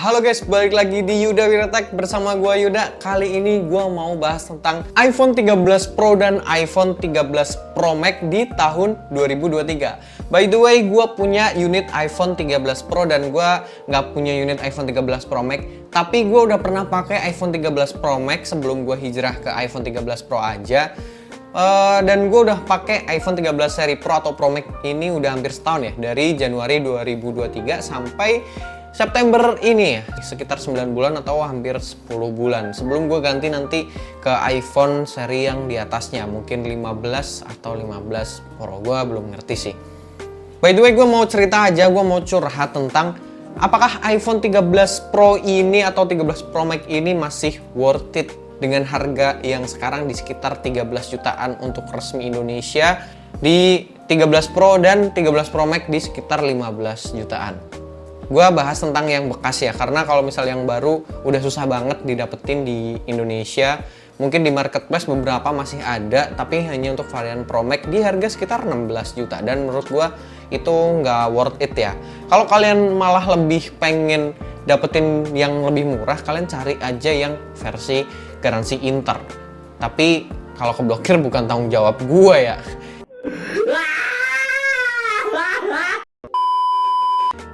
Halo guys, balik lagi di Yuda Wiratek bersama gua Yuda. Kali ini gua mau bahas tentang iPhone 13 Pro dan iPhone 13 Pro Max di tahun 2023. By the way, gua punya unit iPhone 13 Pro dan gua nggak punya unit iPhone 13 Pro Max. Tapi gua udah pernah pakai iPhone 13 Pro Max sebelum gua hijrah ke iPhone 13 Pro aja. Dan gue udah pakai iPhone 13 seri Pro atau Pro Max ini udah hampir setahun ya, dari Januari 2023 sampai September ini ya, sekitar 9 bulan atau hampir 10 bulan sebelum gue ganti nanti ke iPhone seri yang di atasnya, mungkin 15 atau 15 Pro, gue belum ngerti sih. By the way, gue mau cerita aja, gue mau curhat tentang apakah iPhone 13 Pro ini atau 13 Pro Max ini masih worth it dengan harga yang sekarang di sekitar 13 jutaan untuk resmi Indonesia, di 13 Pro dan 13 Pro Max di sekitar 15 jutaan. Gua bahas tentang yang bekas ya, karena kalau misal yang baru udah susah banget didapetin di Indonesia. Mungkin di marketplace beberapa masih ada, tapi hanya untuk varian Pro Max di harga sekitar 16 juta. Dan menurut gua itu nggak worth it ya. Kalau kalian malah lebih pengen dapetin yang lebih murah, kalian cari aja yang versi garansi Inter. Tapi kalau keblokir bukan tanggung jawab gue ya.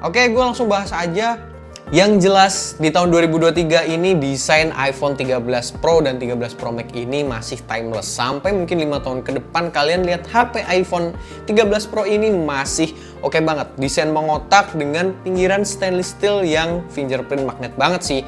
Oke, gue langsung bahas aja. Yang jelas di tahun 2023 ini desain iPhone 13 Pro dan 13 Pro Max ini masih timeless. Sampai mungkin 5 tahun ke depan kalian lihat HP iPhone 13 Pro ini masih oke banget. Desain mengotak dengan pinggiran stainless steel yang fingerprint magnet banget sih.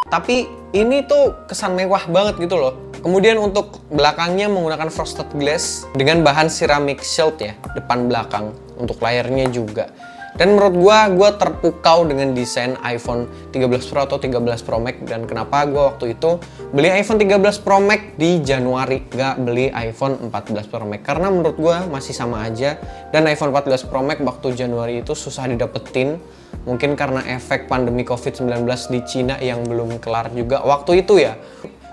Tapi ini tuh kesan mewah banget gitu loh. Kemudian untuk belakangnya menggunakan frosted glass dengan bahan ceramic shield ya, depan belakang. Untuk layarnya juga. Dan menurut gua terpukau dengan desain iPhone 13 Pro atau 13 Pro Max. Dan kenapa gua waktu itu beli iPhone 13 Pro Max di Januari, gak beli iPhone 14 Pro Max, karena menurut gua masih sama aja. Dan iPhone 14 Pro Max waktu Januari itu susah didapetin, mungkin karena efek pandemi COVID-19 di Cina yang belum kelar juga waktu itu ya.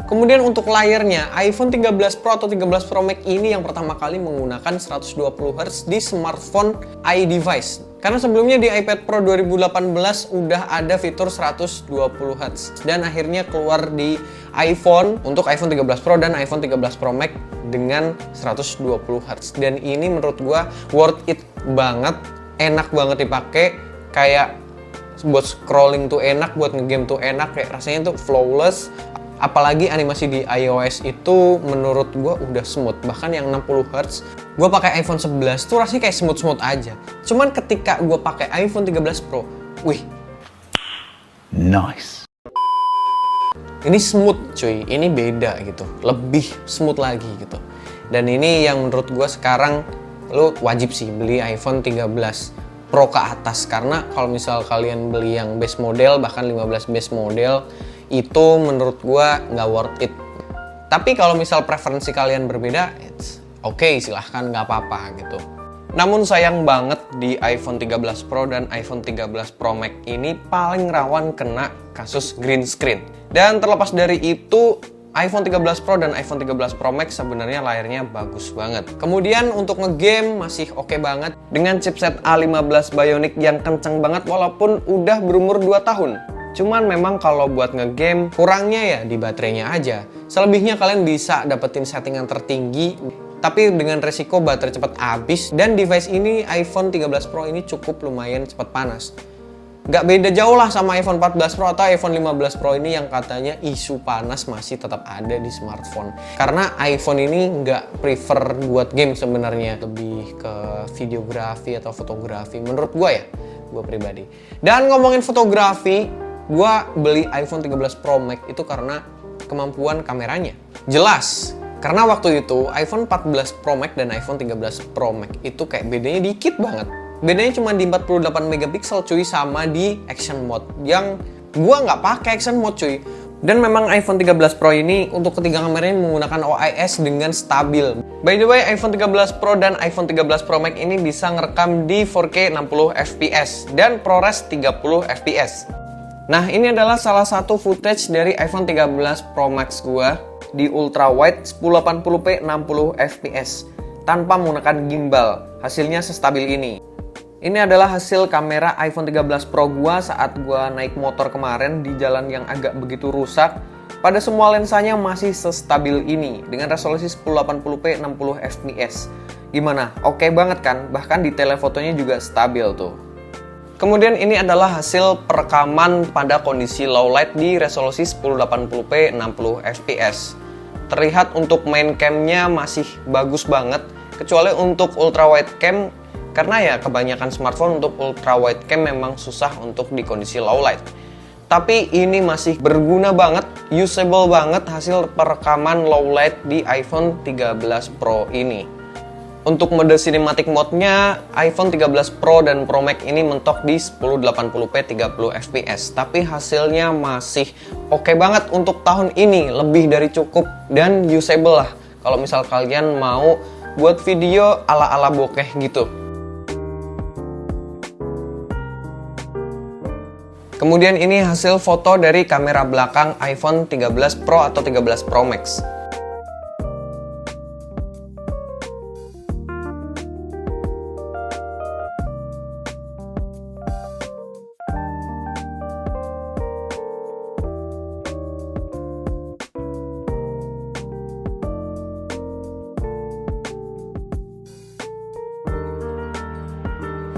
Kemudian untuk layarnya, iPhone 13 Pro atau 13 Pro Max ini yang pertama kali menggunakan 120Hz di smartphone iDevice. Karena sebelumnya di iPad Pro 2018 udah ada fitur 120Hz. Dan akhirnya keluar di iPhone untuk iPhone 13 Pro dan iPhone 13 Pro Max dengan 120Hz. Dan ini menurut gua worth it banget, enak banget dipakai, kayak buat scrolling tuh enak, buat ngegame tuh enak, kayak rasanya tuh flawless. Apalagi animasi di iOS itu menurut gue udah smooth. Bahkan yang 60Hz, gue pakai iPhone 11 tuh rasanya kayak smooth-smooth aja. Cuman ketika gue pakai iPhone 13 Pro, wih, nice. Ini smooth cuy, ini beda gitu. Lebih smooth lagi gitu. Dan ini yang menurut gue sekarang lo wajib sih beli iPhone 13 Pro ke atas. Karena kalau misal kalian beli yang base model, bahkan 15 base model, itu menurut gua nggak worth it. Tapi kalau misal preferensi kalian berbeda, it's okay, silahkan, nggak apa-apa gitu. Namun sayang banget di iPhone 13 Pro dan iPhone 13 Pro Max ini paling rawan kena kasus green screen. Dan terlepas dari itu, iPhone 13 Pro dan iPhone 13 Pro Max sebenarnya layarnya bagus banget. Kemudian untuk ngegame masih oke banget dengan chipset A15 Bionic yang kenceng banget walaupun udah berumur 2 tahun. Cuman memang kalau buat ngegame kurangnya ya di baterainya aja. Selebihnya kalian bisa dapetin settingan tertinggi, tapi dengan resiko baterai cepat habis. Dan device ini, iPhone 13 Pro ini cukup lumayan cepat panas. Gak beda jauh lah sama iPhone 14 Pro atau iPhone 15 Pro ini yang katanya isu panas masih tetap ada di smartphone. Karena iPhone ini nggak prefer buat game sebenarnya, lebih ke videografi atau fotografi menurut gue ya, gue pribadi. Dan ngomongin fotografi, gue beli iPhone 13 Pro Max itu karena kemampuan kameranya. Jelas, karena waktu itu iPhone 14 Pro Max dan iPhone 13 Pro Max itu kayak bedanya dikit banget. Bedanya cuma di 48 megapiksel cuy, sama di action mode yang gue nggak pakai action mode cuy. Dan memang iPhone 13 Pro ini untuk ketiga kameranya menggunakan OIS dengan stabil. By the way, iPhone 13 Pro dan iPhone 13 Pro Max ini bisa ngerekam di 4K 60 fps dan ProRes 30 fps. Nah, ini adalah salah satu footage dari iPhone 13 Pro Max gua di ultra wide 1080p 60 fps tanpa menggunakan gimbal. Hasilnya sestabil ini. Ini adalah hasil kamera iPhone 13 Pro gua saat gua naik motor kemarin di jalan yang agak begitu rusak. Pada semua lensanya masih sestabil ini dengan resolusi 1080p 60 fps. Gimana? Oke banget kan? Bahkan di telefotonya juga stabil tuh. Kemudian ini adalah hasil perekaman pada kondisi low light di resolusi 1080p 60 fps. Terlihat untuk main cam-nya masih bagus banget, kecuali untuk ultra wide cam. Karena ya kebanyakan smartphone untuk ultra wide cam memang susah untuk di kondisi low light. Tapi ini masih berguna banget, usable banget hasil perekaman low light di iPhone 13 Pro ini. Untuk mode cinematic mode-nya, iPhone 13 Pro dan Pro Max ini mentok di 1080p 30 fps. Tapi hasilnya masih oke banget untuk tahun ini, lebih dari cukup dan usable lah. Kalau misal kalian mau buat video ala-ala bokeh gitu. Kemudian ini hasil foto dari kamera belakang iPhone 13 Pro atau 13 Pro Max.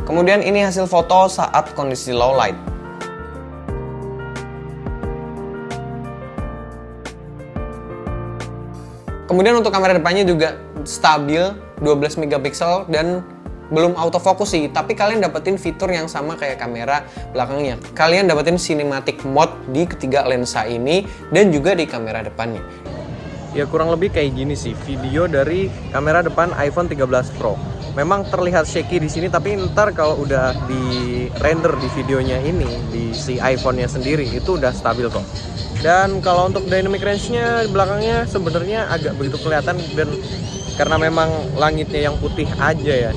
Kemudian ini hasil foto saat kondisi low light. Kemudian untuk kamera depannya juga stabil 12 megapiksel dan belum autofocus sih, tapi kalian dapetin fitur yang sama kayak kamera belakangnya. Kalian dapetin cinematic mode di ketiga lensa ini dan juga di kamera depannya. Ya kurang lebih kayak gini sih video dari kamera depan iPhone 13 Pro. Memang terlihat shaky di sini, tapi ntar kalau udah di render di videonya ini di si iPhone-nya sendiri itu udah stabil kok. Dan kalau untuk dynamic range-nya belakangnya sebenarnya agak begitu kelihatan, dan karena memang langitnya yang putih aja ya,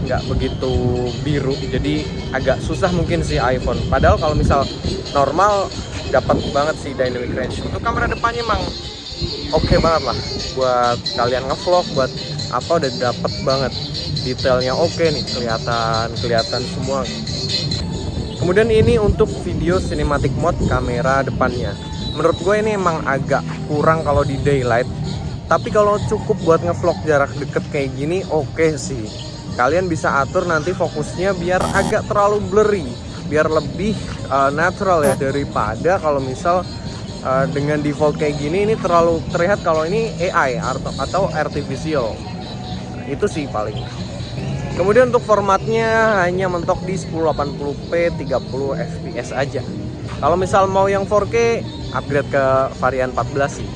nggak begitu biru, jadi agak susah mungkin si iPhone. Padahal kalau misal normal dapat banget sih dynamic range. Untuk kamera depannya emang oke banget lah buat kalian ngevlog, buat apa udah dapet banget. Detailnya oke nih, kelihatan semua. Kemudian ini untuk video cinematic mode kamera depannya. Menurut gue ini emang agak kurang kalau di daylight. Tapi kalau cukup buat ngevlog jarak deket kayak gini oke sih. Kalian bisa atur nanti fokusnya biar agak terlalu blurry, biar lebih natural ya, daripada kalau misal dengan default kayak gini ini terlalu terlihat kalau ini AI atau artificial. Itu sih paling. Kemudian untuk formatnya hanya mentok di 1080p 30 fps aja. Kalau misal mau yang 4K, upgrade ke varian 14 sih.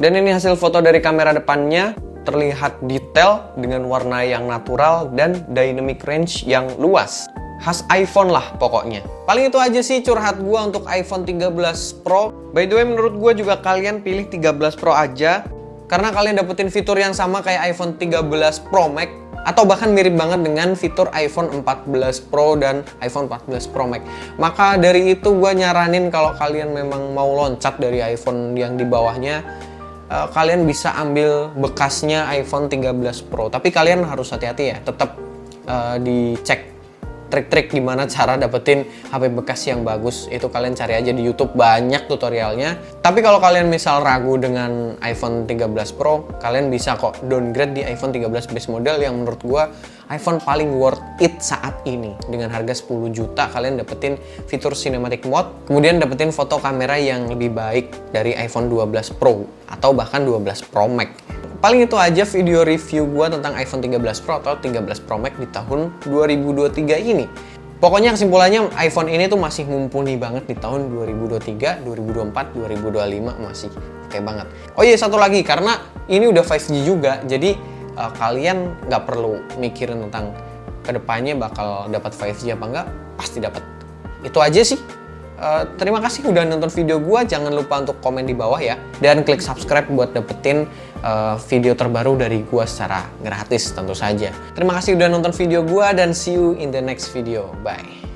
Dan ini hasil foto dari kamera depannya, terlihat detail dengan warna yang natural dan dynamic range yang luas. Khas iPhone lah pokoknya. Paling itu aja sih curhat gua untuk iPhone 13 Pro. By the way, menurut gua juga kalian pilih 13 Pro aja, karena kalian dapetin fitur yang sama kayak iPhone 13 Pro Max, atau bahkan mirip banget dengan fitur iPhone 14 Pro dan iPhone 14 Pro Max. Maka dari itu gue nyaranin kalau kalian memang mau loncat dari iPhone yang di bawahnya, kalian bisa ambil bekasnya iPhone 13 Pro. Tapi kalian harus hati-hati ya, tetap dicek trik-trik gimana cara dapetin HP bekas yang bagus. Itu kalian cari aja di YouTube, banyak tutorialnya. Tapi kalau kalian misal ragu dengan iPhone 13 Pro, kalian bisa kok downgrade di iPhone 13 base model yang menurut gua iPhone paling worth it saat ini. Dengan harga 10 juta kalian dapetin fitur cinematic mode, kemudian dapetin foto kamera yang lebih baik dari iPhone 12 Pro atau bahkan 12 Pro Max. Paling itu aja video review gua tentang iPhone 13 Pro atau 13 Pro Max di tahun 2023 ini. Pokoknya kesimpulannya iPhone ini tuh masih mumpuni banget di tahun 2023, 2024, 2025 masih oke banget. Oh iya, satu lagi, karena ini udah 5G juga, jadi kalian nggak perlu mikirin tentang kedepannya bakal dapat 5G apa enggak, pasti dapat. Itu aja sih. Terima kasih udah nonton video gua. Jangan lupa untuk komen di bawah ya, dan klik subscribe buat dapetin video terbaru dari gua secara gratis tentu saja. Terima kasih udah nonton video gua dan see you in the next video. Bye.